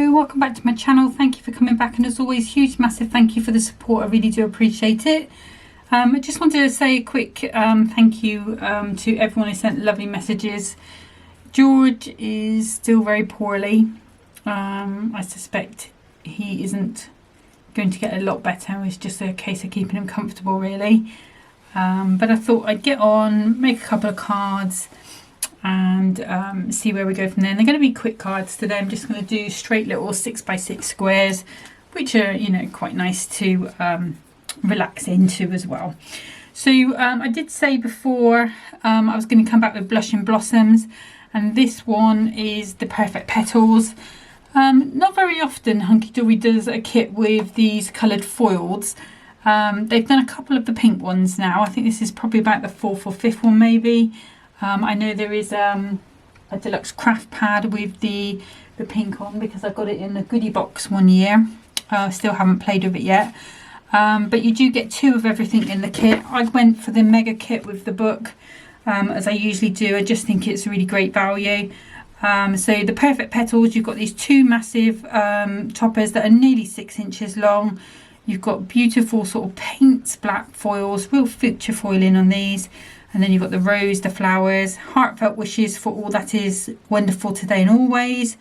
Hello, welcome back to my channel. Thank you for coming back, and as always, huge massive thank you for the support. I really do appreciate it. I just wanted to say a quick thank you to everyone who sent lovely messages. George is still very poorly. I suspect he isn't going to get a lot better. It's just a case of keeping him comfortable, really. But I thought I'd get on, make a couple of cards, and see where we go from there. And they're going to be quick cards today. I'm just going to do straight little 6x6 squares, which are, you know, quite nice to relax into as well. So I did say before I was going to come back with Blushing Blossoms, and this one is the Perfect Petals. Not very often Hunkydory does a kit with these coloured foils. They've done a couple of the pink ones now. I think this is probably about the 4th or 5th one maybe. I know there is a deluxe craft pad with the pink on, because I got it in the goodie box one year. Still haven't played with it yet. But you do get 2 of everything in the kit. I went for the mega kit with the book, as I usually do. I just think it's really great value. So the Perfect Petals, you've got these 2 massive toppers that are nearly 6 inches long. You've got beautiful sort of paints, black foils, real future foiling on these. And then you've got the rose, the flowers, heartfelt wishes for all that is wonderful today and always.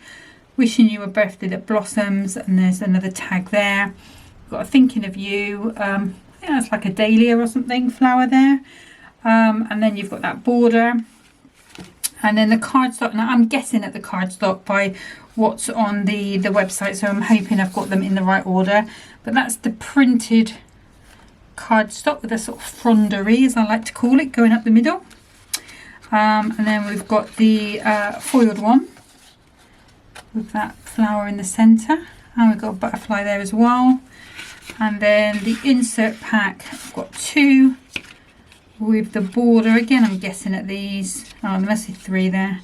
Wishing you a birthday that blossoms. And there's another tag there. You've got a thinking of you. I think that's like a dahlia or something flower there. And then you've got that border. And then the cardstock. Now I'm guessing at the cardstock by what's on the website. So I'm hoping I've got them in the right order. But that's the printed cardstock with a sort of frondery, as I like to call it, going up the middle. And then we've got the foiled one with that flower in the centre, and we've got a butterfly there as well. And then the insert pack, I've got 2 with the border. Again, I'm guessing at these. Oh, there must be 3 there,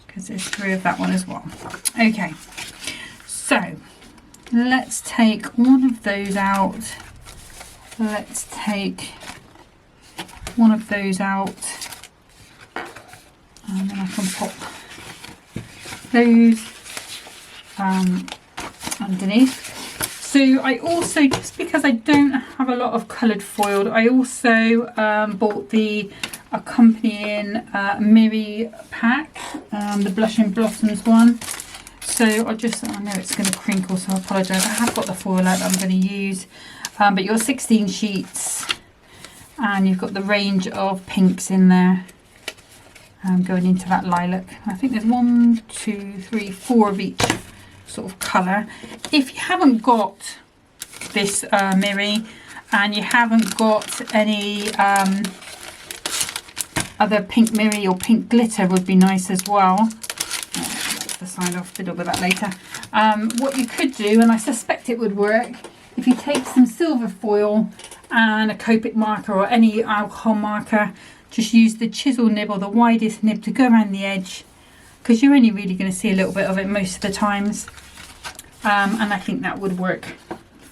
because there's 3 of that one as well. Okay, so let's take one of those out. Let's take one of those out, and then I can pop those underneath. So I also, just because I don't have a lot of coloured foiled, I also bought the accompanying Miri pack, the Blushing Blossoms one. So I know it's going to crinkle, so I apologise. I have got the foil out that I'm going to use. But you've got 16 sheets, and you've got the range of pinks in there, going into that lilac. I think there's 1, 2, 3, 4 of each sort of colour. If you haven't got this Miri, and you haven't got any other pink Miri or pink glitter, would be nice as well. That's the sign off, fiddle with that later. What you could do, and I suspect it would work, if you take some silver foil and a Copic marker or any alcohol marker, just use the chisel nib or the widest nib to go around the edge, because you're only really going to see a little bit of it most of the times. And I think that would work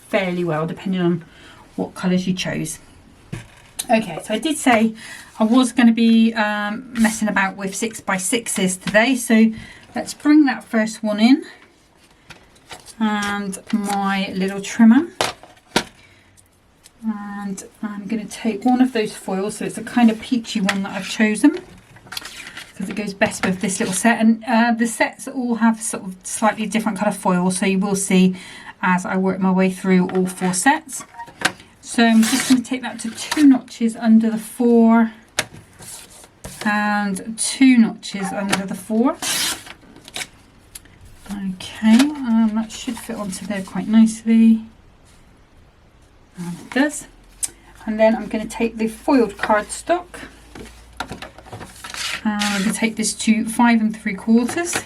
fairly well, depending on what colours you chose. Okay, so I did say I was going to be messing about with 6x6s today, so let's bring that first one in. And my little trimmer, and I'm going to take one of those foils, so it's a kind of peachy one that I've chosen because it goes best with this little set. And the sets all have sort of slightly different colour foil, so you will see as I work my way through all 4 sets. So I'm just going to take that to 2 notches under the 4 and 2 notches under the 4. Okay, that should fit onto there quite nicely. And it does. And then I'm going to take the foiled cardstock, and I'm going to take this to 5 3/4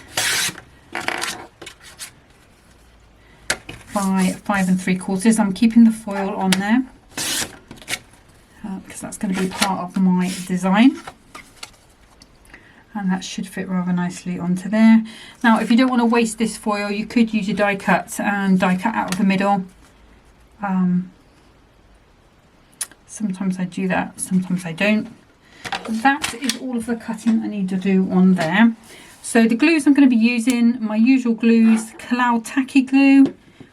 by 5 3/4. I'm keeping the foil on there because that's going to be part of my design. And that should fit rather nicely onto there. Now, if you don't want to waste this foil, you could use your die cut and die cut out of the middle. Sometimes I do that, sometimes I don't. That is all of the cutting I need to do on there. So the glues I'm going to be using, my usual glues, Kalau Tacky Glue,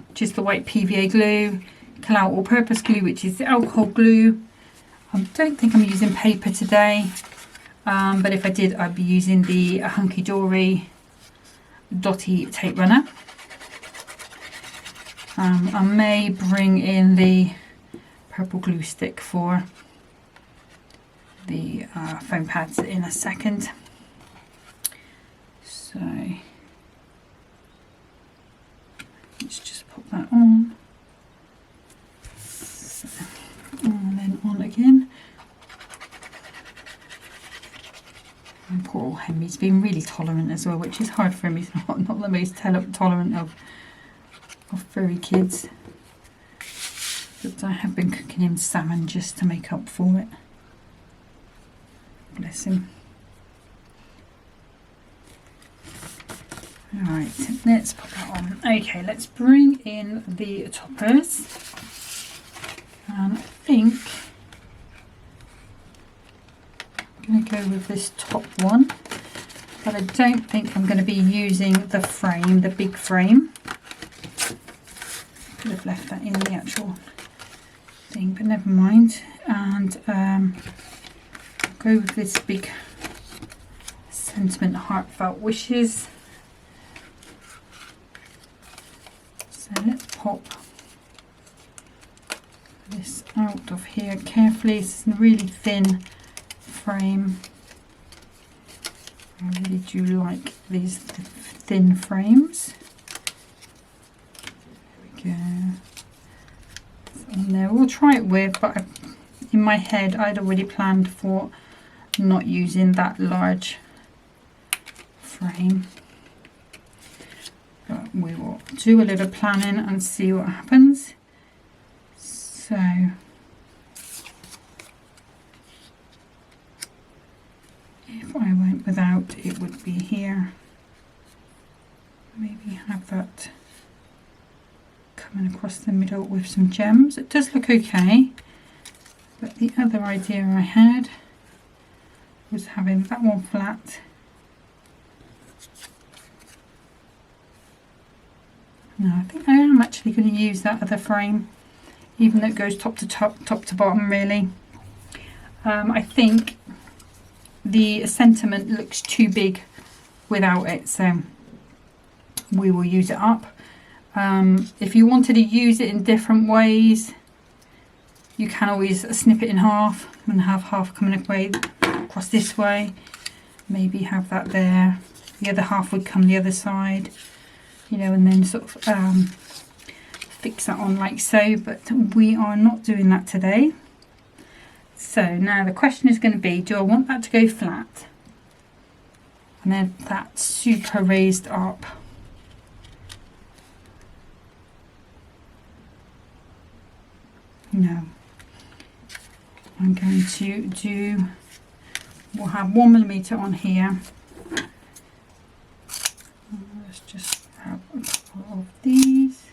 which is the white PVA glue, Kalau All Purpose Glue, which is the alcohol glue. I don't think I'm using paper today, but if I did, I'd be using the Hunkydory Dotty Tape Runner. I may bring in the purple glue stick for the foam pads in a second. So let's just pop that on. So, and then on again. And poor old Henry's been really tolerant as well, which is hard for him. He's not the most tolerant of furry kids. But I have been cooking him salmon just to make up for it. Bless him. Alright, let's put that on. Okay, let's bring in the toppers. And I think I'm going to go with this top one. But I don't think I'm going to be using the frame, the big frame. Could have left that in the actual thing, but never mind. And I'll go with this big Sentiment Heartfelt Wishes. So let's pop this out of here carefully. It's a really thin frame. I really do like these thin frames. There we go. And there, we'll try it with, but in my head I'd already planned for not using that large frame. But we will do a little planning and see what happens. So if I went without, it would be here. Maybe have that coming across the middle with some gems. It does look okay, but the other idea I had was having that one flat No, I think I am actually going to use that other frame, even though it goes top to bottom really. I think the sentiment looks too big without it, so we will use it up. If you wanted to use it in different ways, you can always snip it in half and have half coming across this way. Maybe have that there, the other half would come the other side, you know, and then sort of fix that on like so, but we are not doing that today. So now the question is going to be, do I want that to go flat and then that super raised up? No, I'm going to do, we'll have 1mm on here. Let's just have a couple of these.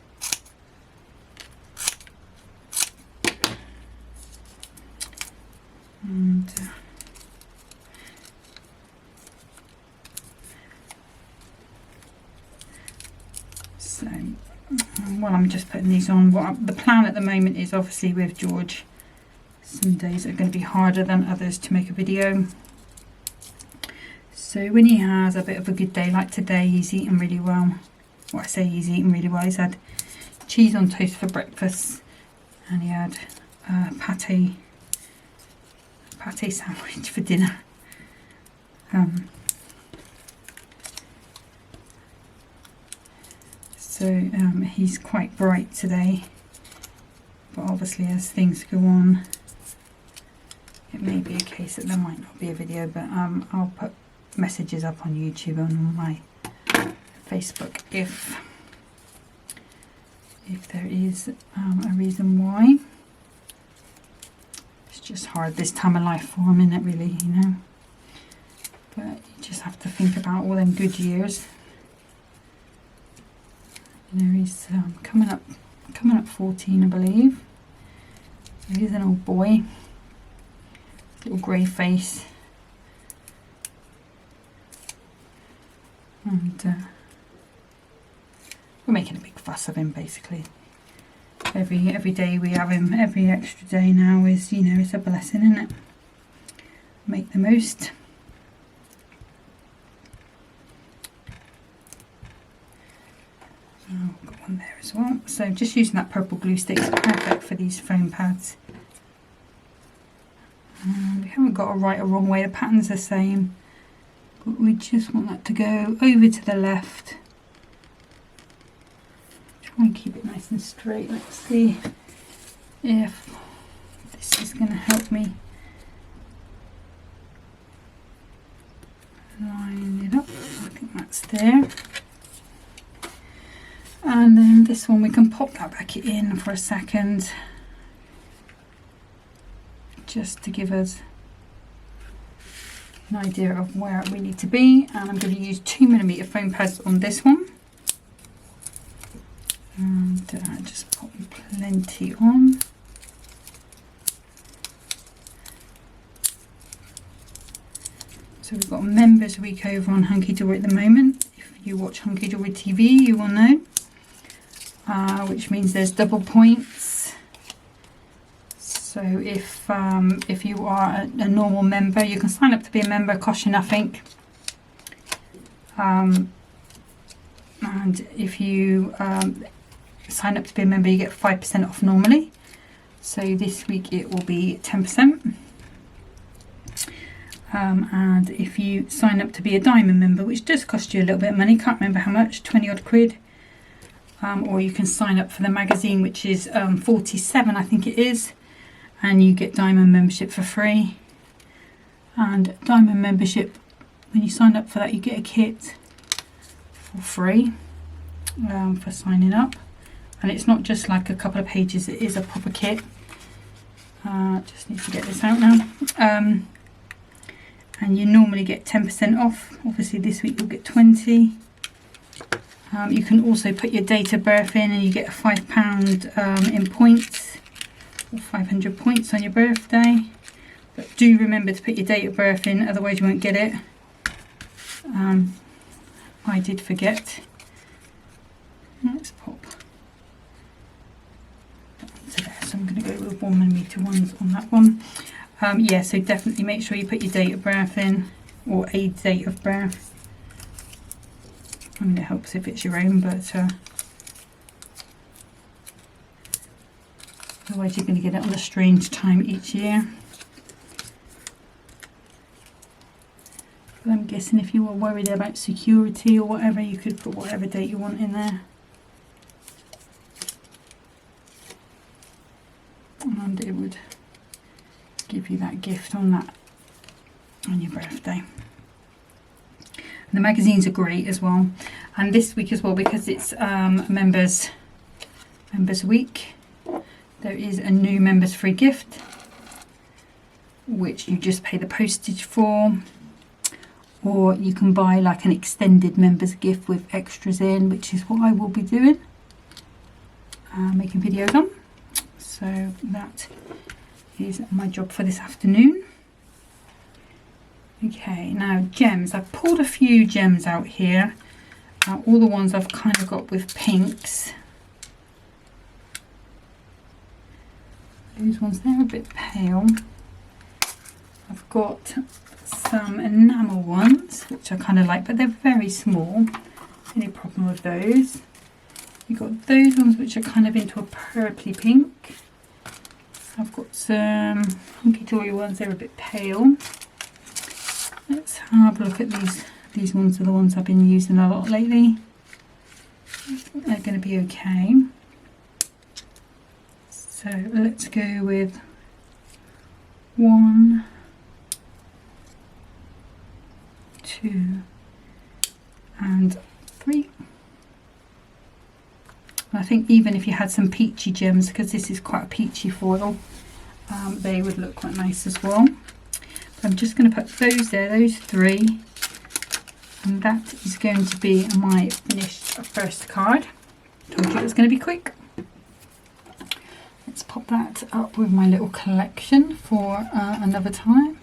And so while I'm just putting these on, the plan at the moment is obviously with George, some days are going to be harder than others to make a video. So when he has a bit of a good day like today, he's eating really well. Well, I say he's eating really well. He's had cheese on toast for breakfast and he had pate sandwich for dinner. So he's quite bright today, but obviously as things go on, it may be a case that there might not be a video, but I'll put messages up on YouTube and on my Facebook if there is a reason why. It's just hard this time of life for him, isn't it, really, you know? But you just have to think about all them good years. You know, he's coming up 14, I believe. He's an old boy, little grey face. And we're making a big fuss of him basically. Every day we have him, every extra day now is, you know, it's a blessing, isn't it? Make the most. Oh, I've got one there as well. So just using that purple glue stick is perfect for these foam pads. We haven't got a right or wrong way, the pattern's the same, but we just want that to go over to the left. Try and keep it nice and straight. Let's see if this is going to help me line it up. I think that's there. And then this one we can pop that back in for a second, just to give us an idea of where we need to be. And I'm going to use 2mm foam pads on this one, and just pop plenty on. So we've got Members Week over on Hunkydory at the moment. If you watch Hunkydory TV, you will know, which means there's double points. So if you are a normal member, you can sign up to be a member, cost you nothing. And if you sign up to be a member, you get 5% off normally. So this week it will be 10%. And if you sign up to be a diamond member, which does cost you a little bit of money, can't remember how much, 20 odd quid, or you can sign up for the magazine, which is 47 I think it is, and you get diamond membership for free. And diamond membership, when you sign up for that, you get a kit for free for signing up. And it's not just like a couple of pages, it is a proper kit. Just need to get this out now. And you normally get 10% off. Obviously this week you'll get 20. You can also put your date of birth in, and you get a £5 in points, or 500 points on your birthday. But do remember to put your date of birth in, otherwise you won't get it. I did forget. Let's pop that to there. So I'm going to go with 1mm ones on that one. Yeah, so definitely make sure you put your date of birth in, or a date of birth. I mean, it helps if it's your own, but otherwise you're going to get it on a strange time each year. But I'm guessing if you were worried about security or whatever, you could put whatever date you want in there. And it would give you that gift on your birthday. And the magazines are great as well, and this week as well, because it's members week, there is a new members free gift which you just pay the postage for, or you can buy like an extended members gift with extras in, which is what I will be doing, making videos on. So that is my job for this afternoon. Okay, now gems. I've pulled a few gems out here. All the ones I've kind of got with pinks. Those ones, they're a bit pale. I've got some enamel ones, which I kind of like, but they're very small. Any problem with those? You've got those ones which are kind of into a purpley pink. I've got some Hunkydory ones, they're a bit pale. Let's have a look at these. These ones are the ones I've been using a lot lately. I think they're going to be okay. So let's go with 1, 2 and 3. I think even if you had some peachy gems, because this is quite a peachy foil, they would look quite nice as well. I'm just going to put those there, those 3, and that is going to be my finished first card. Told you it was going to be quick. Let's pop that up with my little collection for another time.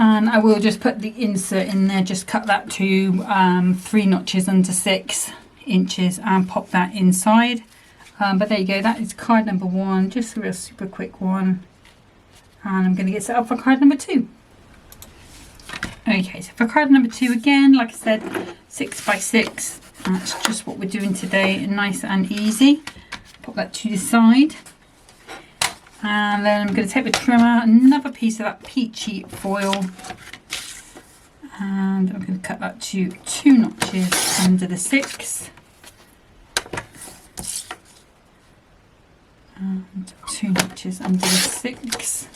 And I will just put the insert in there, just cut that to 3 notches under 6 inches and pop that inside. But there you go, that is card number 1, just a real super quick one. And I'm going to get set up for card number 2. Okay, so for card number 2 again, like I said, 6 by 6. That's just what we're doing today, nice and easy. Pop that to the side. And then I'm going to take the trimmer, another piece of that peachy foil, and I'm going to cut that to 2 notches under the 6. And 2 notches under the 6.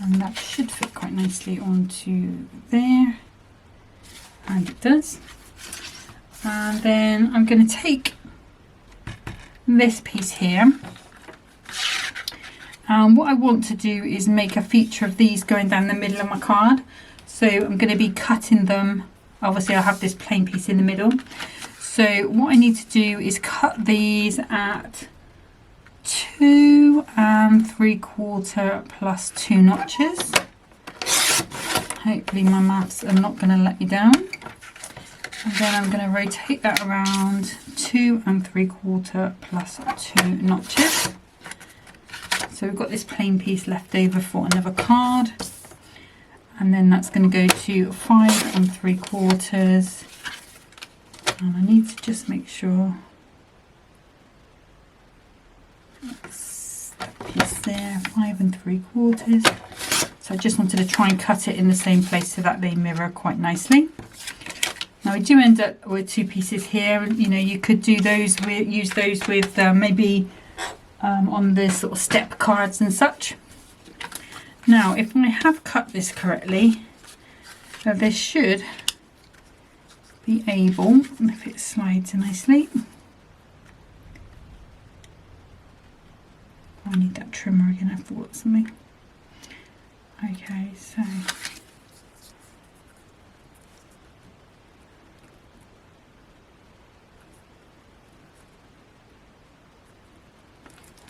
And that should fit quite nicely onto there. And it does. And then I'm going to take this piece here, and what I want to do is make a feature of these going down the middle of my card. So I'm going to be cutting them. Obviously I have this plain piece in the middle, so what I need to do is cut these at 2 3/4 plus 2 notches. Hopefully my maths are not going to let me down. And then I'm going to rotate that around 2 3/4 plus 2 notches. So we've got this plain piece left over for another card. And then that's going to go to 5 3/4. And I need to just make sure that's that piece there, 5 3/4. So I just wanted to try and cut it in the same place so that they mirror quite nicely. Now we do end up with 2 pieces here. You know, you could do those with, use those with maybe on the sort of step cards and such. Now, if I have cut this correctly, this should be able, if it slides nicely. I need that trimmer again. I thought something. Okay, so.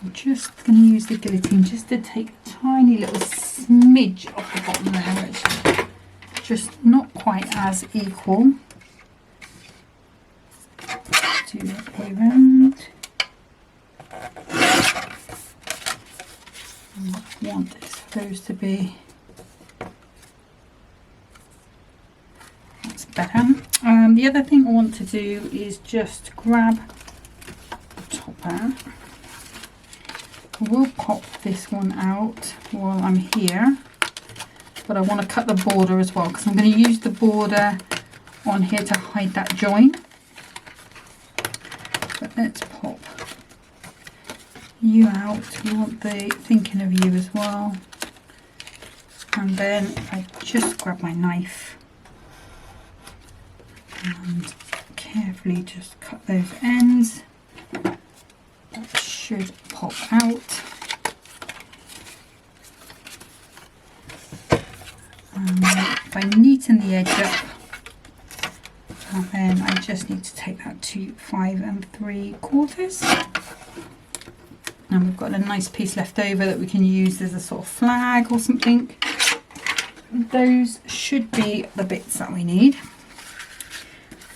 I'm just going to use the guillotine just to take a tiny little smidge off the bottom there. It's just not quite as equal. Do that way round. And what I want is for those to be. That's better. The other thing I want to do is just grab the top out. We'll pop this one out while I'm here, but I want to cut the border as well because I'm going to use the border on here to hide that join. But let's pop you out. We want the thinking of you as well. And then if I just grab my knife and carefully just cut those ends, that should pop out. If I neaten the edge up, and then I just need to take that to 5 3/4. And we've got a nice piece left over that we can use as a sort of flag or something. Those should be the bits that we need.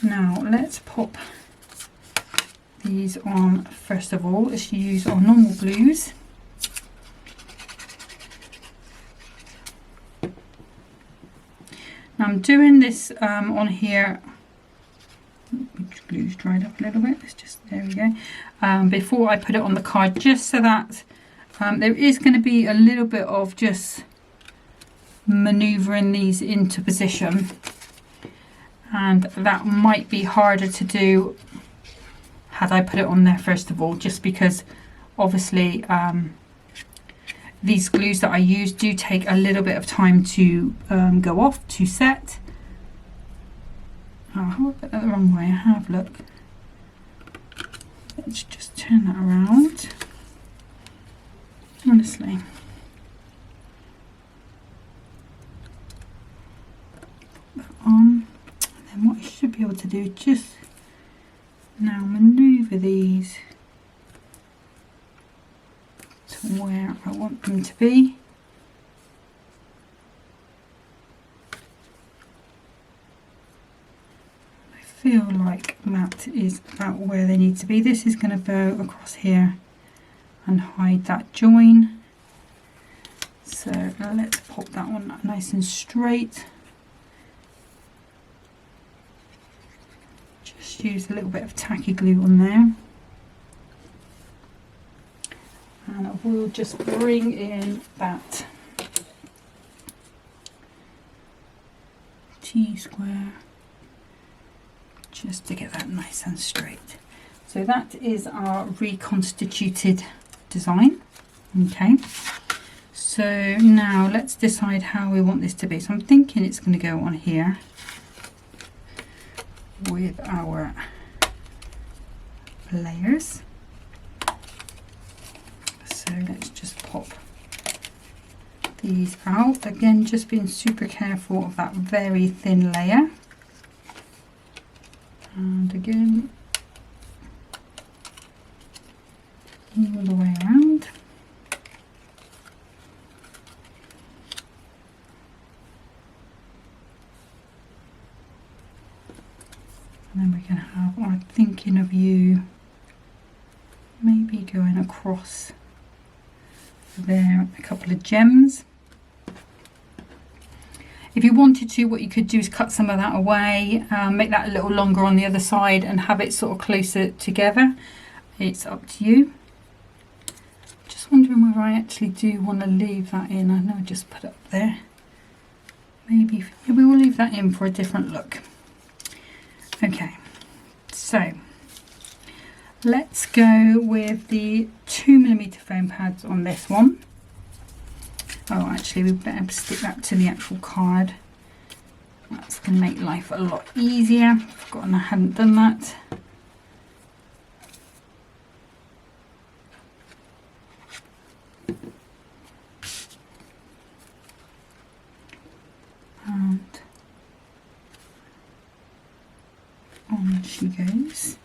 Now let's pop these on first of all. Let's use our normal glues. Now I'm doing this on here. Which glue's dried up a little bit. Let's just, there we go. Before I put it on the card, just so that there is going to be a little bit of just manoeuvring these into position, and that might be harder to do had I put it on there first of all, just because obviously these glues that I use do take a little bit of time to go off, to set. Oh, have I put that the wrong way? I have, look. Let's just turn that around. Honestly. Put that on. And then what I should be able to do is just now manoeuvre these to where I want them to be. feel like that is about where they need to be. This is going to go across here and hide that join. So let's pop that one nice and straight. Just use a little bit of tacky glue on there. And I will just bring in that T-square just to get that nice and straight. So that is our reconstituted design. Okay, so now let's decide how we want this to be. So I'm thinking it's going to go on here with our layers. So let's just pop these out. Again, just being super careful of that very thin layer. And again, all the way around. And then we can have our thinking of you maybe going across there, a couple of gems. If you wanted to, what you could do is cut some of that away, make that a little longer on the other side and have it sort of closer together. It's up to you. Just wondering whether I actually do want to leave that in. I know I just put it up there. Maybe we will leave that in for a different look. Okay, so let's go with the 2mm foam pads on this one. Oh, actually, we better stick that to the actual card. That's going to make life a lot easier. I've forgotten I hadn't done that. And on she goes.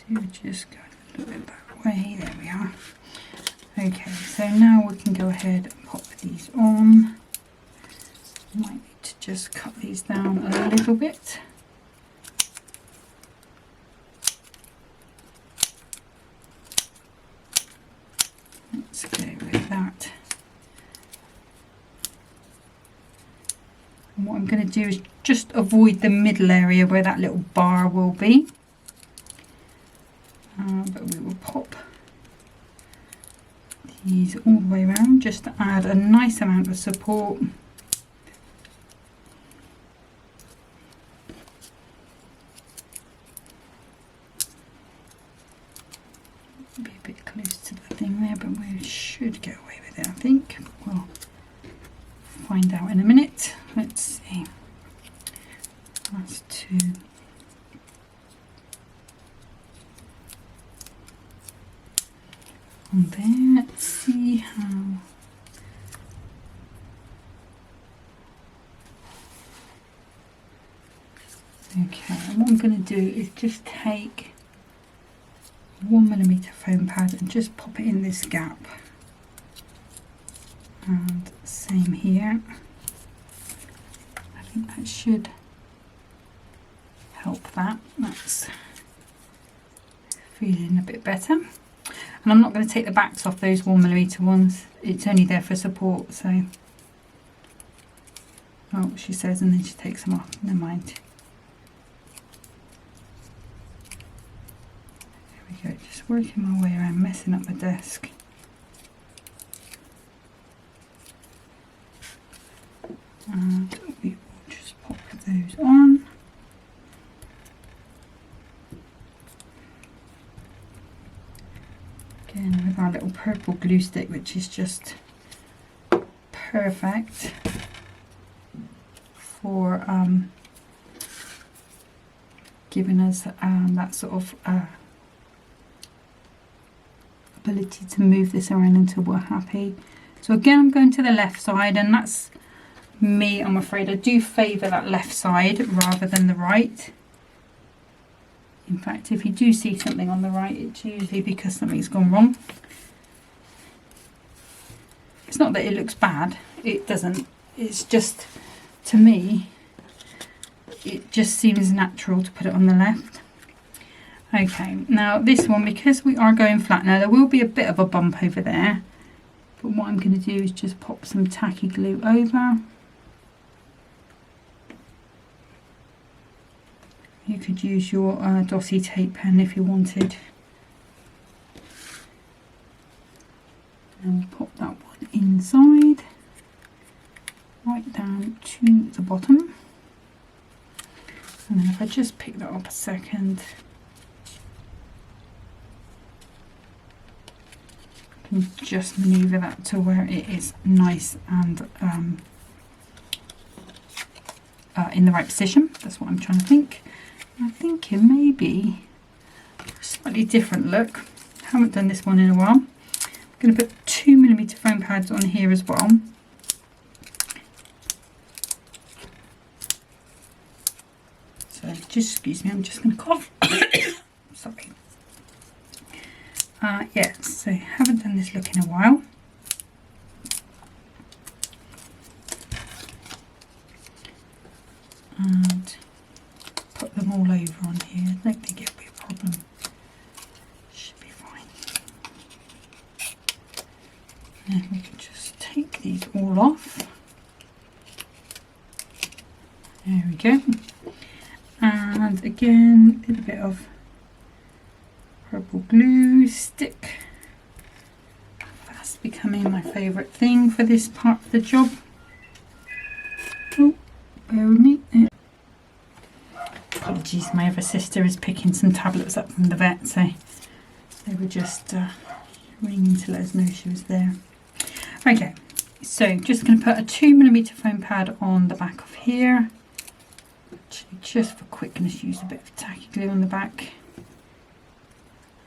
Do just go a little bit that way. There we are. Okay, so now we can go ahead and pop these on. Might need to just cut these down a little bit. Let's go with that. And what I'm going to do is just avoid the middle area where that little bar will be. But we will pop these all the way around just to add a nice amount of support. Be a bit close to the thing there, but we should get away with it, I think. We'll find out in a minute. Let's see. That's 2. On there, let's see how. Okay, and what I'm going to do is just take 1mm foam pad and just pop it in this gap. And same here. I think that should help that. That's feeling a bit better. And I'm not going to take the backs off those 1mm ones. It's only there for support, so. Oh, she says, and then she takes them off. Never mind. There we go. Just working my way around, messing up my desk. And we will just pop those on. Again with our little purple glue stick, which is just perfect for giving us that sort of ability to move this around until we're happy. So again, I'm going to the left side, and that's me, I'm afraid. I do favour that left side rather than the right. In fact, if you do see something on the right, it's usually because something's gone wrong. It's not that it looks bad, it doesn't. It's just, to me, it just seems natural to put it on the left. Okay, now this one, because we are going flat now, there will be a bit of a bump over there, but what I'm going to do is just pop some tacky glue over. You could use your Dossie tape pen if you wanted. And we'll pop that one inside, right down to the bottom. And then if I just pick that up a second, I can just manoeuvre that to where it is nice and in the right position. That's what I'm trying to think. I'm thinking maybe a slightly different look. I haven't done this one in a while. I'm going to put 2mm foam pads on here as well. So just excuse me, I'm just going to cough. Sorry. Yeah, so haven't done this look in a while. And put them all over on here. I don't think it'll be a problem. Should be fine. And we can just take these all off. There we go. And again, a little bit of purple glue stick. That's becoming my favourite thing for this part of the job. Oh, bear with me. Apologies, my other sister is picking some tablets up from the vet, so they were just ringing to let us know she was there. Okay, so just going to put a 2mm foam pad on the back of here. Actually, just for quickness, use a bit of tacky glue on the back.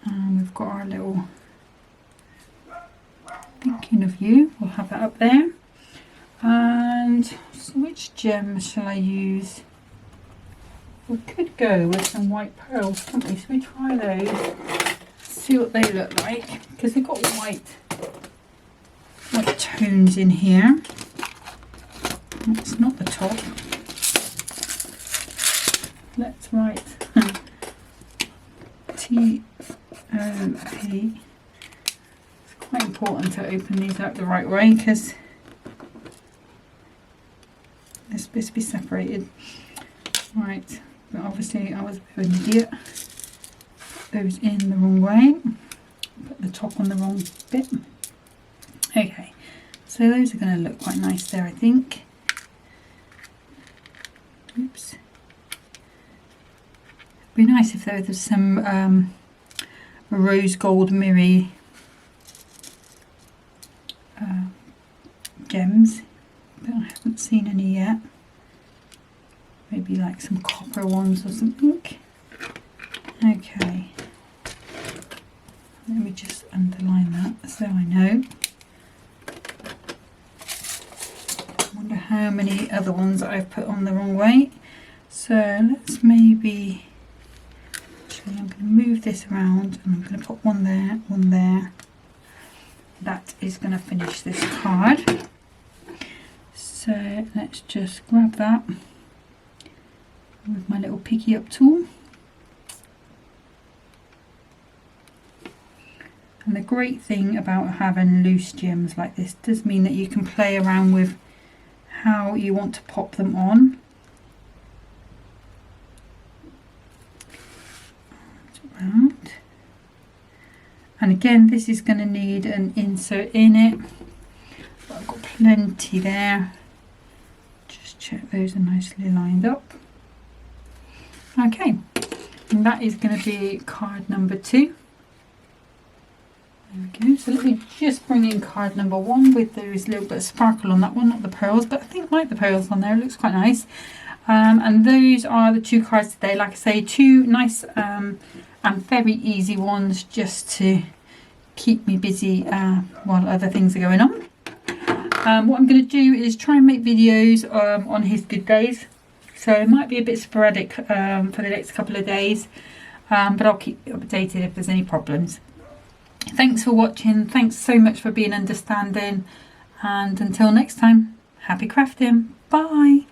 And we've got our little thinking of you. We'll have that up there. And so which gem shall I use? We could go with some white pearls, can't we? So we try those, see what they look like, because they've got white tones in here. It's not the top. Let's write T-O-P. It's quite important to open these out the right way because they're supposed to be separated. Right, but obviously I was a bit of an idiot. Put those in the wrong way. Put the top on the wrong bit. Okay, so those are going to look quite nice there, I think. Oops. It'd be nice if there was some rose gold mirror gems, but I haven't seen any yet. Maybe like some copper ones or something. Okay, let me just underline that so I know. I wonder how many other ones I've put on the wrong way. So let's maybe, actually I'm going to move this around and I'm going to put one there, one there. That is going to finish this card. So let's just grab that with my little picky up tool. And the great thing about having loose gems like this does mean that you can play around with how you want to pop them on. Around. And again, this is going to need an insert in it, but I've got plenty there. Just check those are nicely lined up. Okay, and that is going to be card number 2. There we go. So let me just bring in card number 1 with those little bit of sparkle on that one, not the pearls, but I think I like the pearls on there. It looks quite nice. And those are the 2 cards today. Like I say, 2 nice and very easy ones just to keep me busy while other things are going on. What I'm going to do is try and make videos on his good days. So it might be a bit sporadic for the next couple of days, but I'll keep you updated if there's any problems. Thanks for watching. Thanks so much for being understanding. And until next time, happy crafting. Bye.